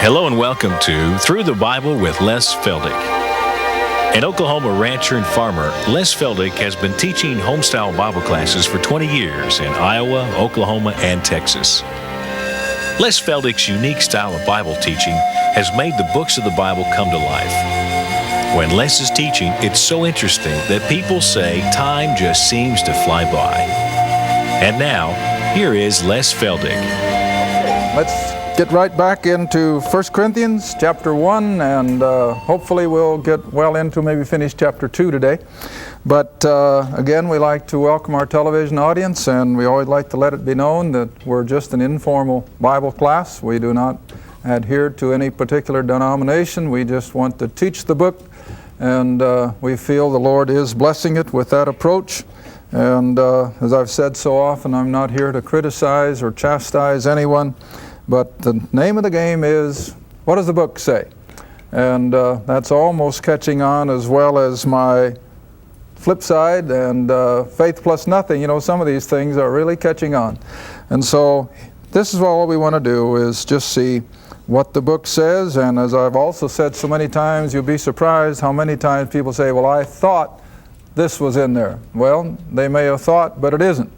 Hello and welcome to Through the Bible with Les Feldick. An Oklahoma rancher and farmer, Les Feldick has been teaching homestyle Bible classes for 20 years in Iowa, Oklahoma, and Texas. Les Feldick's unique style of Bible teaching has made the books of the Bible come to life. When Les is teaching, it's so interesting that people say time just seems to fly by. And now, here is Les Feldick. Let's get right back into 1 Corinthians chapter 1, and hopefully we'll get well into maybe finish chapter 2 today. But again, we like to welcome our television audience, and we always like to let it be known that we're just an informal Bible class. We do not adhere to any particular denomination. We just want to teach the book, and we feel the Lord is blessing it with that approach. And as I've said so often, I'm not here to criticize or chastise anyone. But the name of the game is, what does the book say? And that's almost catching on, as well as my flip side and faith plus nothing. You know, some of these things are really catching on. And so this is all we want to do, is just see what the book says. And as I've also said so many times, you'll be surprised how many times people say, well, I thought this was in there. Well, they may have thought, but it isn't.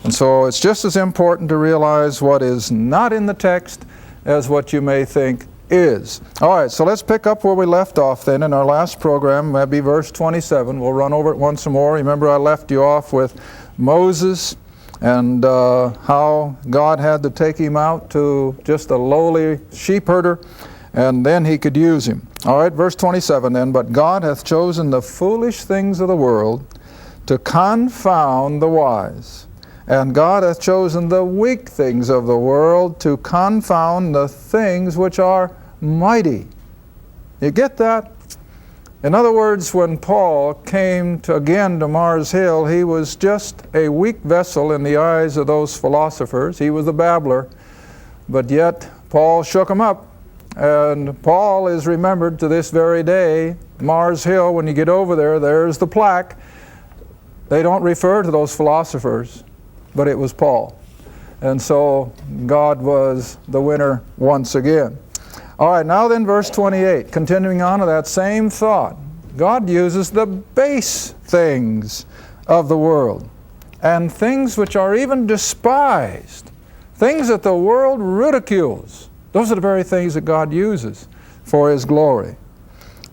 And so it's just as important to realize what is not in the text as what you may think is. All right, so let's pick up where we left off then in our last program, maybe verse 27. We'll run over it once more. Remember, I left you off with Moses and how God had to take him out to just a lowly sheep herder, and then he could use him. All right, verse 27 then. But God hath chosen the foolish things of the world to confound the wise. And God hath chosen the weak things of the world to confound the things which are mighty. You get that? In other words, when Paul came again to Mars Hill, he was just a weak vessel in the eyes of those philosophers. He was a babbler. But yet, Paul shook him up. And Paul is remembered to this very day. Mars Hill, when you get over there, there's the plaque. They don't refer to those philosophers, but it was Paul. And so God was the winner once again. All right, now then verse 28, continuing on to that same thought. God uses the base things of the world and things which are even despised, things that the world ridicules. Those are the very things that God uses for His glory.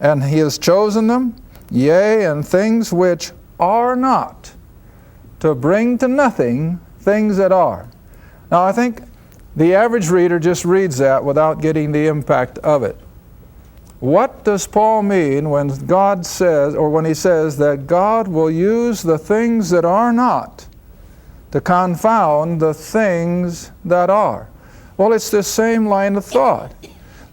And He has chosen them, yea, and things which are not, to bring to nothing things that are. Now I think the average reader just reads that without getting the impact of it. What does Paul mean when God says, or when he says that God will use the things that are not to confound the things that are? Well, it's this same line of thought.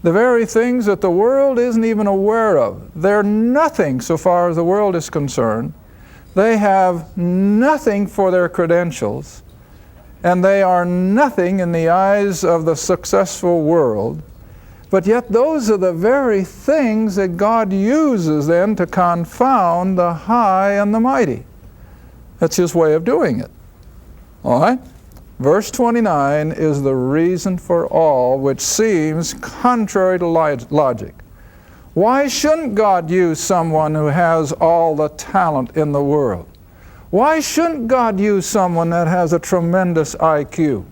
The very things that the world isn't even aware of. They're nothing so far as the world is concerned. They have nothing for their credentials, and they are nothing in the eyes of the successful world. But yet those are the very things that God uses then to confound the high and the mighty. That's His way of doing it. All right? Verse 29 is the reason for all, which seems contrary to logic. Why shouldn't God use someone who has all the talent in the world? Why shouldn't God use someone that has a tremendous IQ?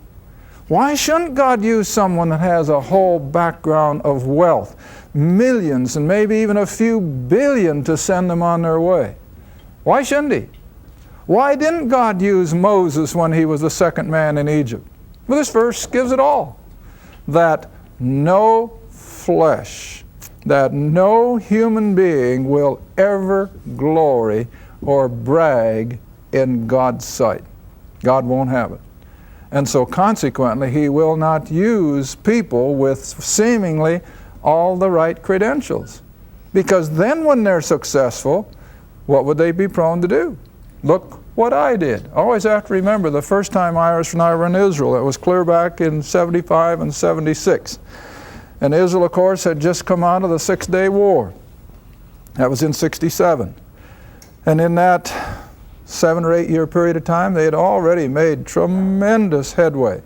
Why shouldn't God use someone that has a whole background of wealth, millions and maybe even a few billion to send them on their way? Why shouldn't He? Why didn't God use Moses when he was the second man in Egypt? Well, this verse gives it all. That no flesh, that no human being will ever glory or brag in God's sight. God won't have it. And so consequently, He will not use people with seemingly all the right credentials. Because then when they're successful, what would they be prone to do? Look what I did. I always have to remember the first time Iris and I were in Israel. It was clear back in 75 and 76. And Israel, of course, had just come out of the 6-day war. That was in 67. And in that 7 or 8 year period of time, they had already made tremendous headway.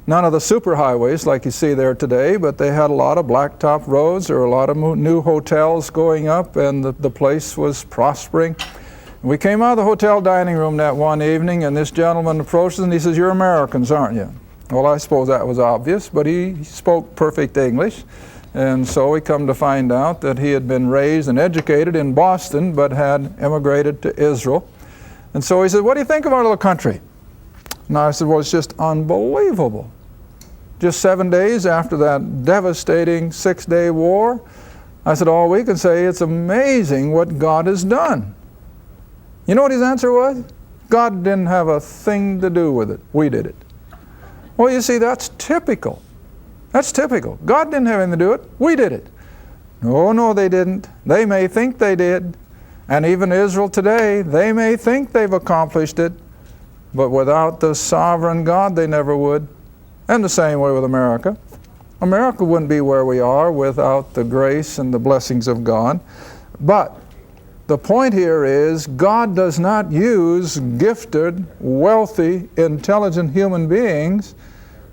None of the superhighways like you see there today, but they had a lot of blacktop roads. There were a lot of new hotels going up, and the place was prospering. We came out of the hotel dining room that one evening, and this gentleman approached us and he says, "You're Americans, aren't you?" Well, I suppose that was obvious, but he spoke perfect English. And so we come to find out that he had been raised and educated in Boston, but had emigrated to Israel. And so he said, "What do you think of our little country?" And I said, "Well, it's just unbelievable. Just 7 days after that devastating 6-day war," I said, "all we can say, it's amazing what God has done." You know what his answer was? God didn't have a thing to do with it. We did it. Well, you see, that's typical. That's typical. God didn't have anything to do with it. We did it. No, they didn't. They may think they did. And even Israel today, they may think they've accomplished it, but without the sovereign God, they never would. And the same way with America. America wouldn't be where we are without the grace and the blessings of God. But the point here is, God does not use gifted, wealthy, intelligent human beings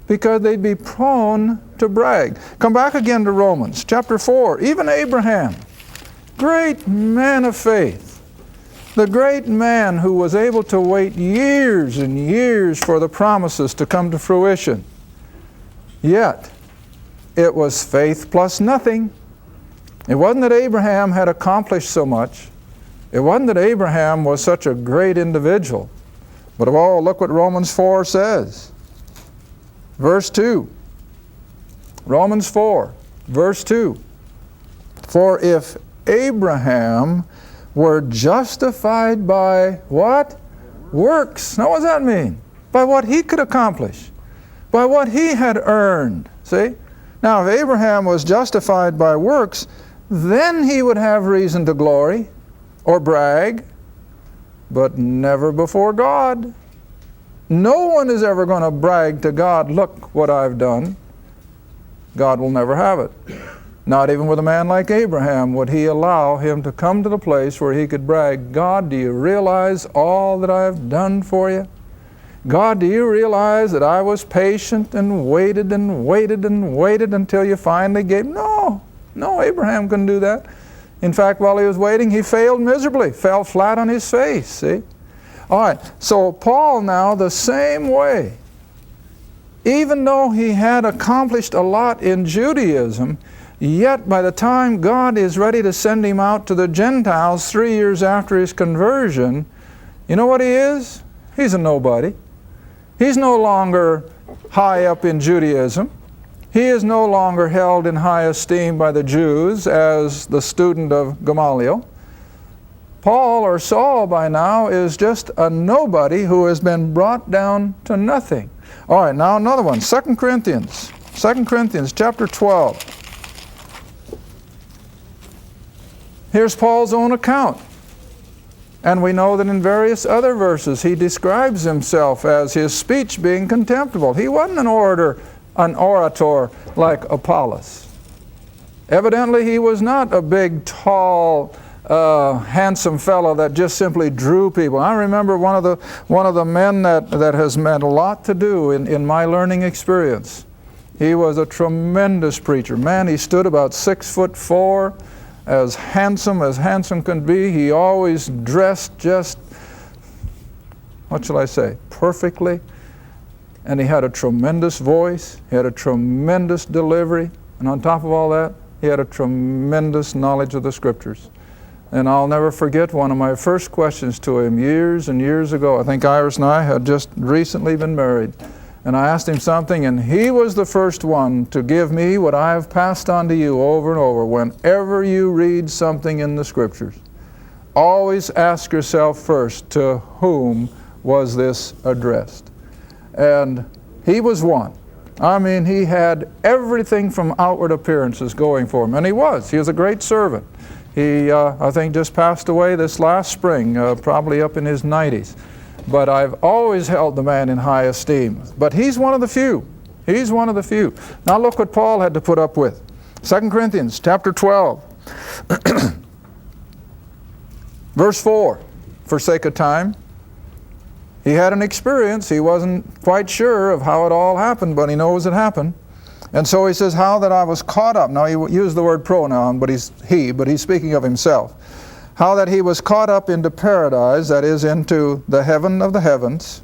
because they'd be prone to brag. Come back again to Romans chapter 4. Even Abraham, great man of faith, the great man who was able to wait years and years for the promises to come to fruition. Yet, it was faith plus nothing. It wasn't that Abraham had accomplished so much. It wasn't that Abraham was such a great individual. But look what Romans 4 says. Verse 2. Romans 4, verse 2. "For if Abraham were justified by" what? Works. Now what does that mean? By what he could accomplish. By what he had earned. See? Now if Abraham was justified by works, then he would have reason to glory or brag, but never before God. No one is ever going to brag to God, "Look what I've done." God will never have it. Not even with a man like Abraham would he allow him to come to the place where he could brag, "God, do you realize all that I've done for you? God, do you realize that I was patient and waited and waited and waited until you finally gave?" No, Abraham couldn't do that. In fact, while he was waiting, he failed miserably, fell flat on his face, see? All right, so Paul now, the same way, even though he had accomplished a lot in Judaism, yet by the time God is ready to send him out to the Gentiles 3 years after his conversion, you know what he is? He's a nobody. He's no longer high up in Judaism. He is no longer held in high esteem by the Jews as the student of Gamaliel. Paul, or Saul by now, is just a nobody who has been brought down to nothing. All right, now another one, 2 Corinthians chapter 12. Here's Paul's own account. And we know that in various other verses he describes himself as his speech being contemptible. He wasn't an orator like Apollos. Evidently he was not a big, tall, handsome fellow that just simply drew people. I remember one of the men that has meant a lot to do in my learning experience. He was a tremendous preacher. Man, he stood about 6'4", as handsome can be. He always dressed just, what shall I say, perfectly. And he had a tremendous voice. He had a tremendous delivery. And on top of all that, he had a tremendous knowledge of the Scriptures. And I'll never forget one of my first questions to him years and years ago. I think Iris and I had just recently been married. And I asked him something, and he was the first one to give me what I have passed on to you over and over. Whenever you read something in the Scriptures, always ask yourself first, to whom was this addressed? And he was one. I mean, he had everything from outward appearances going for him. And he was a great servant. He, I think, just passed away this last spring, probably up in his 90s. But I've always held the man in high esteem. But he's one of the few. He's one of the few. Now look what Paul had to put up with. 2 Corinthians chapter 12. Verse 4, for sake of time. He had an experience. He wasn't quite sure of how it all happened, but he knows it happened. And so he says, how that I was caught up. Now he used the word pronoun, but he's speaking of himself. How that he was caught up into paradise, that is, into the heaven of the heavens,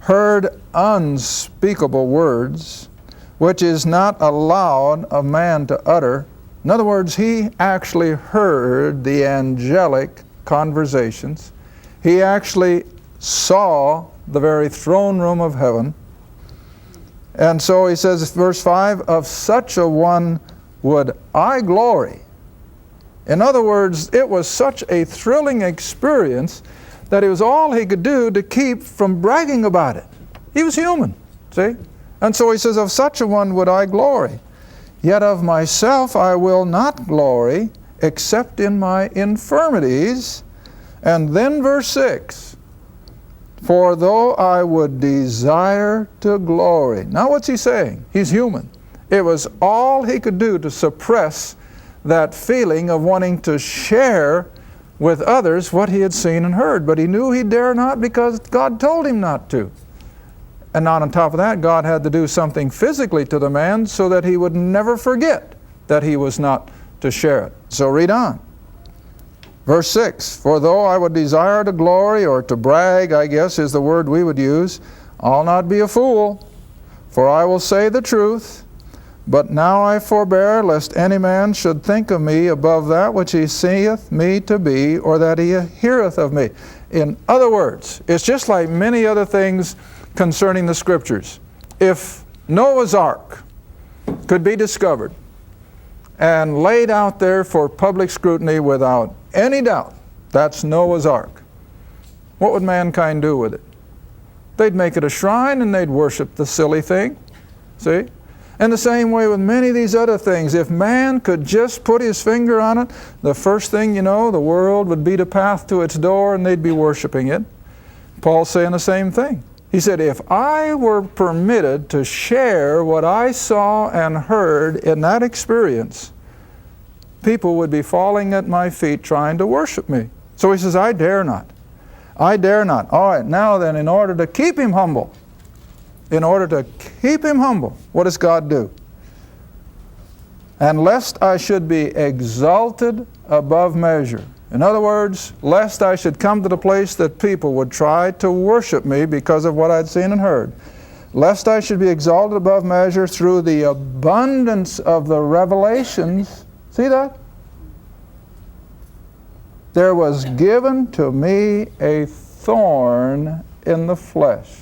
heard unspeakable words, which is not allowed of man to utter. In other words, he actually heard the angelic conversations. He actually saw the very throne room of heaven. And so he says, verse 5, of such a one would I glory. In other words, it was such a thrilling experience that it was all he could do to keep from bragging about it. He was human, see? And so he says, of such a one would I glory. Yet of myself I will not glory, except in my infirmities. And then verse 6, for though I would desire to glory. Now what's he saying? He's human. It was all he could do to suppress that feeling of wanting to share with others what he had seen and heard. But he knew he dare not because God told him not to. And not on top of that, God had to do something physically to the man so that he would never forget that he was not to share it. So read on. Verse 6, for though I would desire to glory, or to brag, I guess is the word we would use, I'll not be a fool, for I will say the truth. But now I forbear, lest any man should think of me above that which he seeth me to be, or that he heareth of me. In other words, it's just like many other things concerning the Scriptures. If Noah's Ark could be discovered and laid out there for public scrutiny without any doubt, that's Noah's Ark, what would mankind do with it? They'd make it a shrine and they'd worship the silly thing. See? And the same way with many of these other things. If man could just put his finger on it, the first thing you know, the world would beat a path to its door and they'd be worshiping it. Paul's saying the same thing. He said, if I were permitted to share what I saw and heard in that experience, people would be falling at my feet trying to worship me. So he says, I dare not. I dare not. All right, now then, in order to keep him humble, what does God do? And lest I should be exalted above measure. In other words, lest I should come to the place that people would try to worship me because of what I'd seen and heard. Lest I should be exalted above measure through the abundance of the revelations. See that? There was given to me a thorn in the flesh.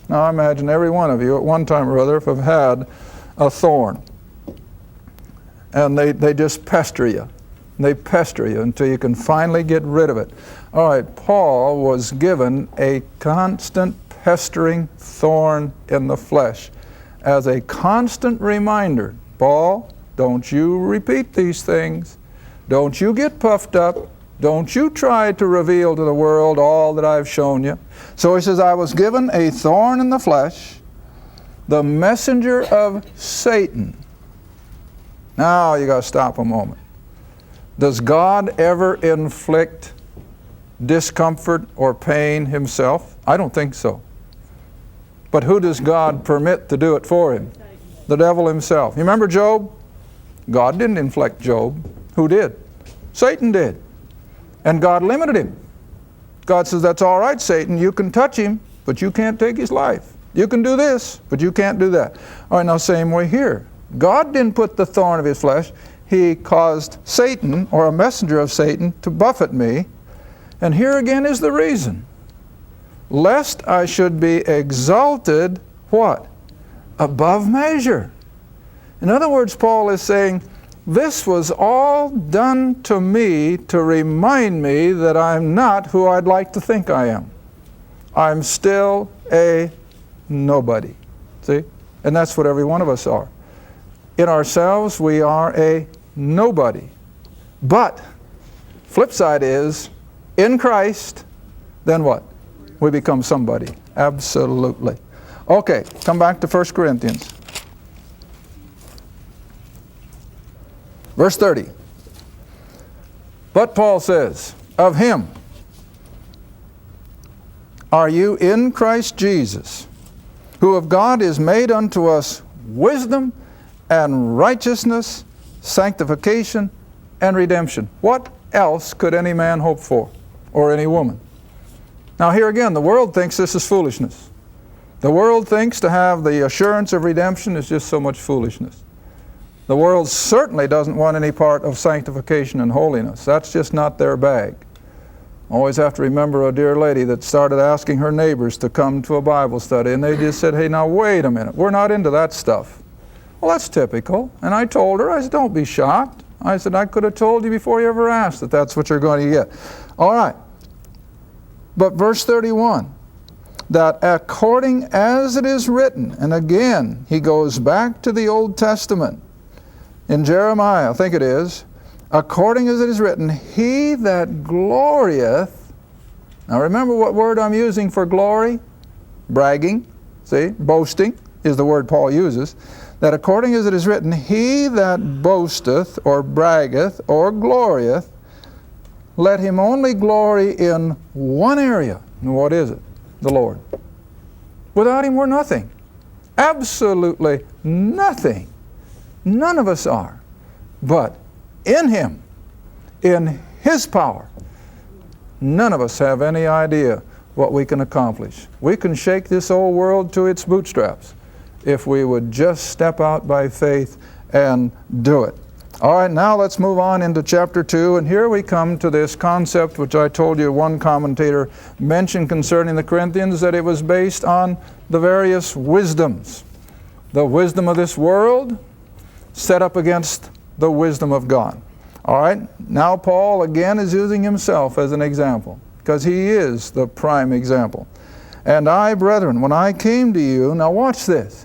Now I imagine every one of you at one time or other have had a thorn. And they just pester you. They pester you until you can finally get rid of it. All right, Paul was given a constant pestering thorn in the flesh as a constant reminder. Paul, don't you repeat these things. Don't you get puffed up. Don't you try to reveal to the world all that I've shown you. So he says, I was given a thorn in the flesh, the messenger of Satan. Now you got to stop a moment. Does God ever inflict discomfort or pain himself? I don't think so. But who does God permit to do it for him? The devil himself. You remember Job? God didn't inflict Job. Who did? Satan did. And God limited him. God says, that's all right, Satan, you can touch him, but you can't take his life. You can do this, but you can't do that. All right, now same way here. God didn't put the thorn of his flesh. He caused Satan, or a messenger of Satan, to buffet me. And here again is the reason. Lest I should be exalted, what? Above measure. In other words, Paul is saying, this was all done to me to remind me that I'm not who I'd like to think I am. I'm still a nobody. See? And that's what every one of us are. In ourselves, we are a nobody. But, flip side is, in Christ, then what? We become somebody. Absolutely. Okay, come back to 1 Corinthians. Verse 30. But Paul says, of him are you in Christ Jesus, who of God is made unto us wisdom and righteousness, sanctification and redemption. What else could any man hope for, or any woman? Now here again, the world thinks this is foolishness. The world thinks to have the assurance of redemption is just so much foolishness. The world certainly doesn't want any part of sanctification and holiness. That's just not their bag. Always have to remember a dear lady that started asking her neighbors to come to a Bible study, and they just said, hey, now wait a minute, we're not into that stuff. Well, that's typical. And I told her, I said, don't be shocked. I said, I could have told you before you ever asked that that's what you're going to get. All right. But verse 31, that according as it is written, and again, he goes back to the Old Testament. In Jeremiah, I think it is, according as it is written, he that glorieth. Now remember what word I'm using for glory? Bragging. See, boasting is the word Paul uses. That according as it is written, he that boasteth or braggeth or glorieth, let him only glory in one area. And what is it? The Lord. Without him we're nothing. Absolutely nothing. None of us are. But in him, in his power, none of us have any idea what we can accomplish. We can shake this old world to its bootstraps if we would just step out by faith and do it. All right, now let's move on into chapter 2, and here we come to this concept which I told you one commentator mentioned concerning the Corinthians, that it was based on the various wisdoms. The wisdom of this world set up against the wisdom of God. All right, now Paul again is using himself as an example, because he is the prime example. And I, brethren, when I came to you, now watch this,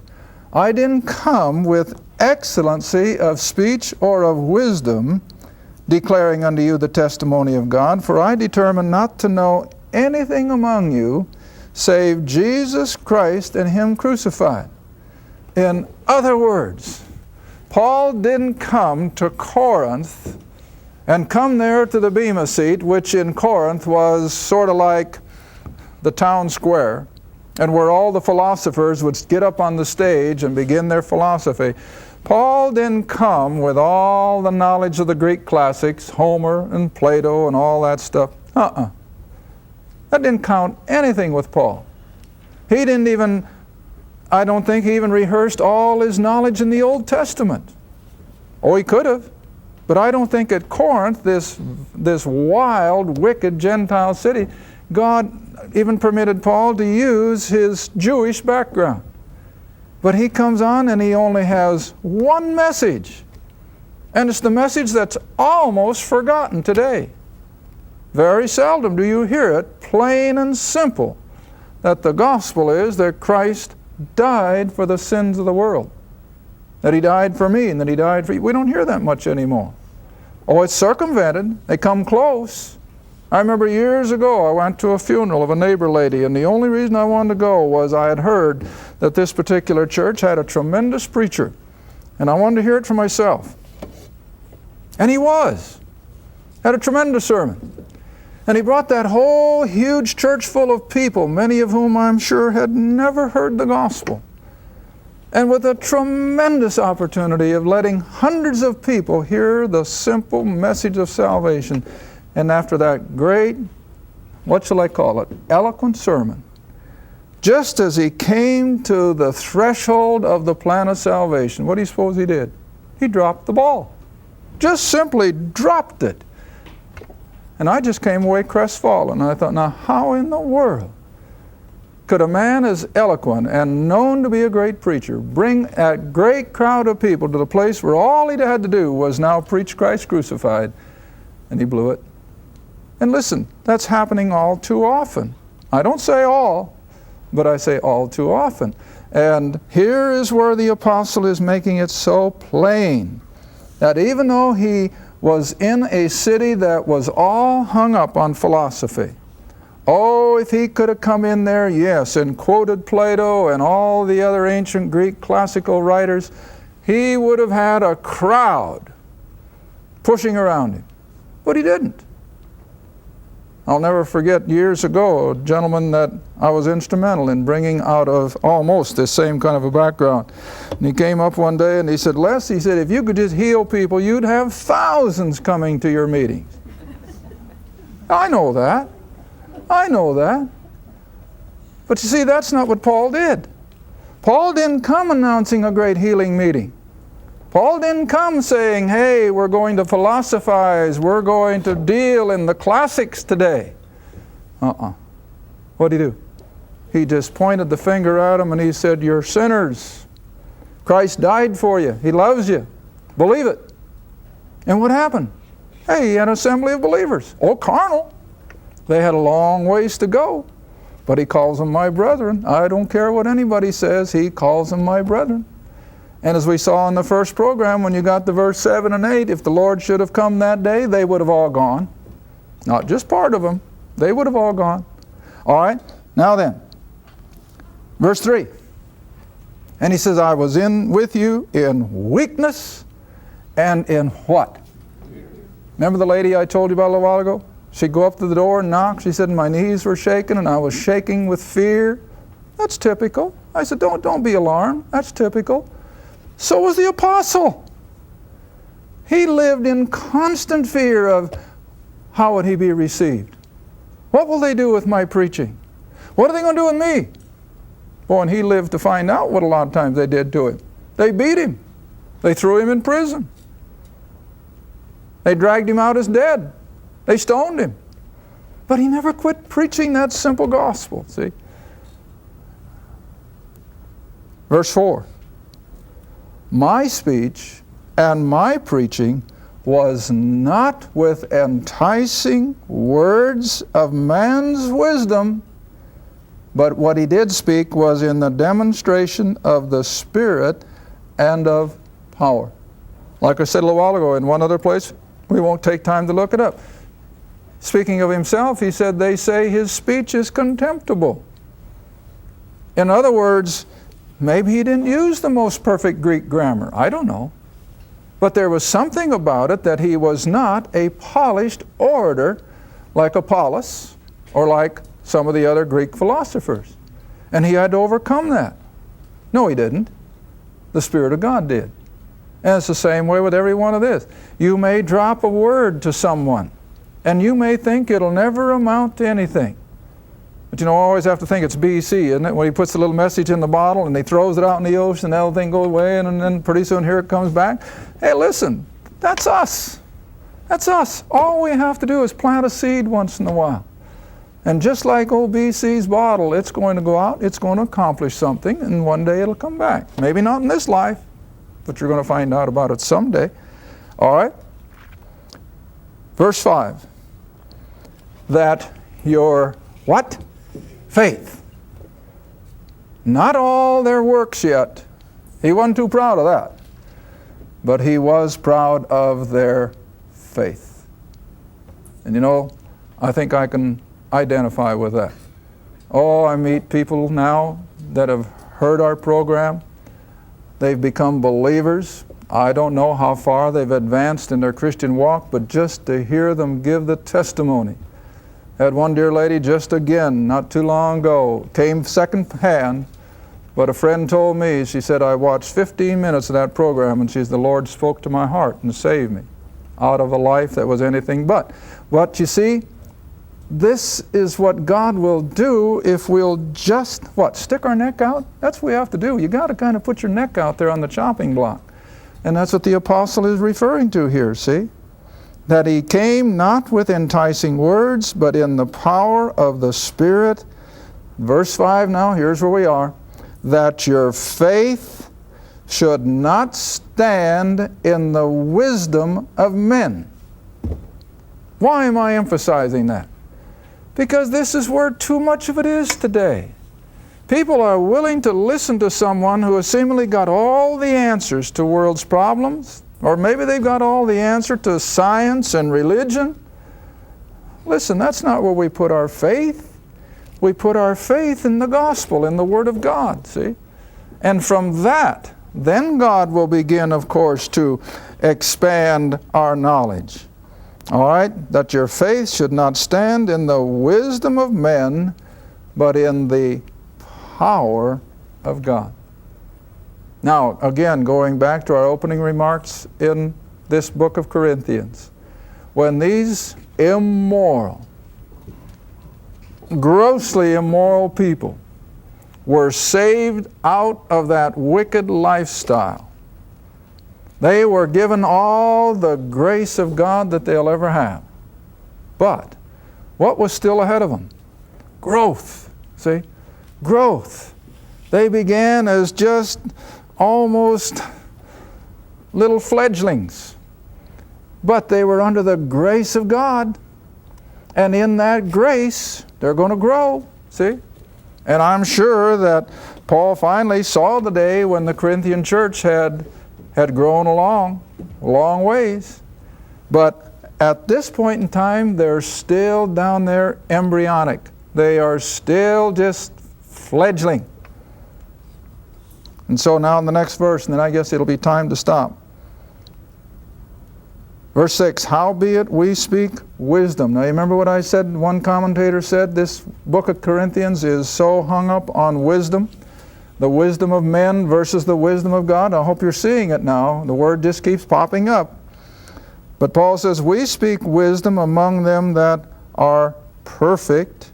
I didn't come with excellency of speech or of wisdom, declaring unto you the testimony of God, for I determined not to know anything among you save Jesus Christ and him crucified. In other words, Paul didn't come to Corinth and come there to the Bema seat, which in Corinth was sort of like the town square, and where all the philosophers would get up on the stage and begin their philosophy. Paul didn't come with all the knowledge of the Greek classics, Homer and Plato and all that stuff. That didn't count anything with Paul. He didn't even, I don't think he even rehearsed all his knowledge in the Old Testament. Oh, he could have. But I don't think at Corinth, this wild, wicked Gentile city, God even permitted Paul to use his Jewish background. But he comes on and he only has one message. And it's the message that's almost forgotten today. Very seldom do you hear it, plain and simple, that the gospel is that Christ died for the sins of the world. That he died for me and that he died for you. We don't hear that much anymore. Oh, it's circumvented. They come close. I remember years ago I went to a funeral of a neighbor lady, and the only reason I wanted to go was I had heard that this particular church had a tremendous preacher, and I wanted to hear it for myself. And he had a tremendous sermon. And he brought that whole huge church full of people, many of whom I'm sure had never heard the gospel. And with a tremendous opportunity of letting hundreds of people hear the simple message of salvation. And after that great, what shall I call it, eloquent sermon, just as he came to the threshold of the plan of salvation, what do you suppose he did? He dropped the ball. Just simply dropped it. And I just came away crestfallen. I thought, now how in the world could a man as eloquent and known to be a great preacher bring a great crowd of people to the place where all he had to do was now preach Christ crucified? And he blew it. And listen, that's happening all too often. I don't say all, but I say all too often. And here is where the apostle is making it so plain that even though he was in a city that was all hung up on philosophy, oh, if he could have come in there, yes, and quoted Plato and all the other ancient Greek classical writers, he would have had a crowd pushing around him. But he didn't. I'll never forget years ago, a gentleman that I was instrumental in bringing out of almost this same kind of a background. And he came up one day and he said, Les, he said, if you could just heal people, you'd have thousands coming to your meetings. I know that. I know that. But you see, that's not what Paul did. Paul didn't come announcing a great healing meeting. Paul didn't come saying, hey, we're going to philosophize, we're going to deal in the classics today. What did he do? He just pointed the finger at them and he said, you're sinners. Christ died for you. He loves you. Believe it. And what happened? Hey, he had an assembly of believers. Oh, carnal. They had a long ways to go. But he calls them my brethren. I don't care what anybody says. He calls them my brethren. And as we saw in the first program, when you got to verse 7 and 8, if the Lord should have come that day, they would have all gone. Not just part of them. They would have all gone. All right, now then, verse 3. And he says, I was with you in weakness and in what? Remember the lady I told you about a little while ago? She'd go up to the door and knock. She said, my knees were shaking and I was shaking with fear. That's typical. I said, don't be alarmed. That's typical. So was the apostle. He lived in constant fear of how would he be received. What will they do with my preaching? What are they going to do with me? Boy, and he lived to find out what a lot of times they did to him. They beat him. They threw him in prison. They dragged him out as dead. They stoned him. But he never quit preaching that simple gospel, see? Verse 4. My speech and my preaching was not with enticing words of man's wisdom, but what he did speak was in the demonstration of the Spirit and of power. Like I said a little while ago in one other place, we won't take time to look it up. Speaking of himself, he said, they say his speech is contemptible. In other words, maybe he didn't use the most perfect Greek grammar. I don't know. But there was something about it that he was not a polished orator like Apollos or like some of the other Greek philosophers. And he had to overcome that. No, he didn't. The Spirit of God did. And it's the same way with every one of this. You may drop a word to someone, and you may think it'll never amount to anything. But you know, I always have to think it's BC, isn't it? When he puts the little message in the bottle and he throws it out in the ocean, and that little thing goes away, and then pretty soon here it comes back. Hey, listen, that's us. That's us. All we have to do is plant a seed once in a while. And just like old BC's bottle, it's going to go out, it's going to accomplish something, and one day it'll come back. Maybe not in this life, but you're going to find out about it someday. All right? Verse 5. That your what? Faith. Not all their works yet. He wasn't too proud of that. But he was proud of their faith. And you know, I think I can identify with that. Oh, I meet people now that have heard our program. They've become believers. I don't know how far they've advanced in their Christian walk, but just to hear them give the testimony. Had one dear lady just again, not too long ago, came second hand, but a friend told me, she said, I watched 15 minutes of that program, and she said, the Lord spoke to my heart and saved me out of a life that was anything but. But you see, this is what God will do if we'll just, what, stick our neck out? That's what we have to do. You got to kind of put your neck out there on the chopping block. And that's what the apostle is referring to here, see? That he came not with enticing words, but in the power of the Spirit. Verse 5 now, here's where we are. That your faith should not stand in the wisdom of men. Why am I emphasizing that? Because this is where too much of it is today. People are willing to listen to someone who has seemingly got all the answers to world's problems, or maybe they've got all the answer to science and religion. Listen, that's not where we put our faith. We put our faith in the gospel, in the Word of God, see? And from that, then God will begin, of course, to expand our knowledge. All right, that your faith should not stand in the wisdom of men, but in the power of God. Now, again, going back to our opening remarks in this book of Corinthians, when these immoral, grossly immoral people were saved out of that wicked lifestyle, they were given all the grace of God that they'll ever have. But what was still ahead of them? Growth. See? Growth. They began as just almost little fledglings. But they were under the grace of God. And in that grace, they're going to grow. See? And I'm sure that Paul finally saw the day when the Corinthian church had grown a long ways. But at this point in time, they're still down there embryonic. They are still just fledgling. And so now in the next verse, and then I guess it'll be time to stop. Verse 6, howbeit we speak wisdom. Now you remember what I said? One commentator said this book of Corinthians is so hung up on wisdom. The wisdom of men versus the wisdom of God. I hope you're seeing it now. The word just keeps popping up. But Paul says, we speak wisdom among them that are perfect.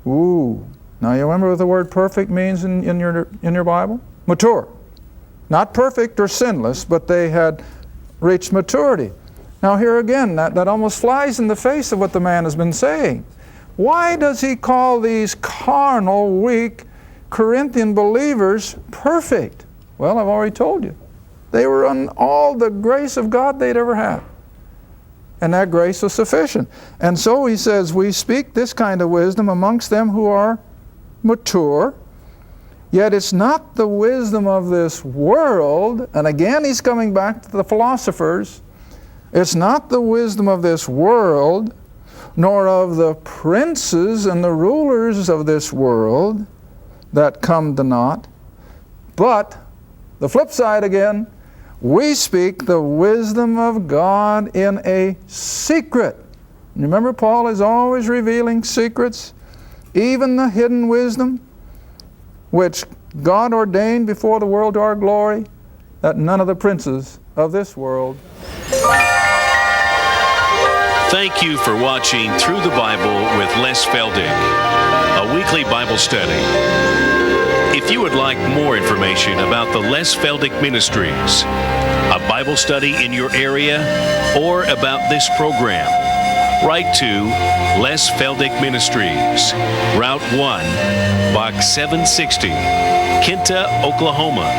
Ooh. Now you remember what the word perfect means in your Bible? Mature. Not perfect or sinless, but they had reached maturity. Now here again, that almost flies in the face of what the man has been saying. Why does he call these carnal, weak Corinthian believers perfect? Well, I've already told you. They were on all the grace of God they'd ever had. And that grace was sufficient. And so he says, we speak this kind of wisdom amongst them who are mature. Yet it's not the wisdom of this world. And again, he's coming back to the philosophers. It's not the wisdom of this world, nor of the princes and the rulers of this world that come to naught. But, the flip side again, we speak the wisdom of God in a secret. Remember, Paul is always revealing secrets, even the hidden wisdom, which God ordained before the world to our glory, that none of the princes of this world. Thank you for watching Through the Bible with Les Feldick, a weekly Bible study. If you would like more information about the Les Feldick Ministries, a Bible study in your area, or about this program, write to Les Feldick Ministries, Route 1, Box 760, Kinta, Oklahoma,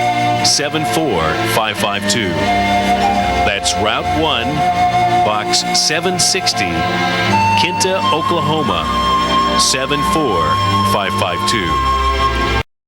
74552. That's Route 1, Box 760, Kinta, Oklahoma, 74552.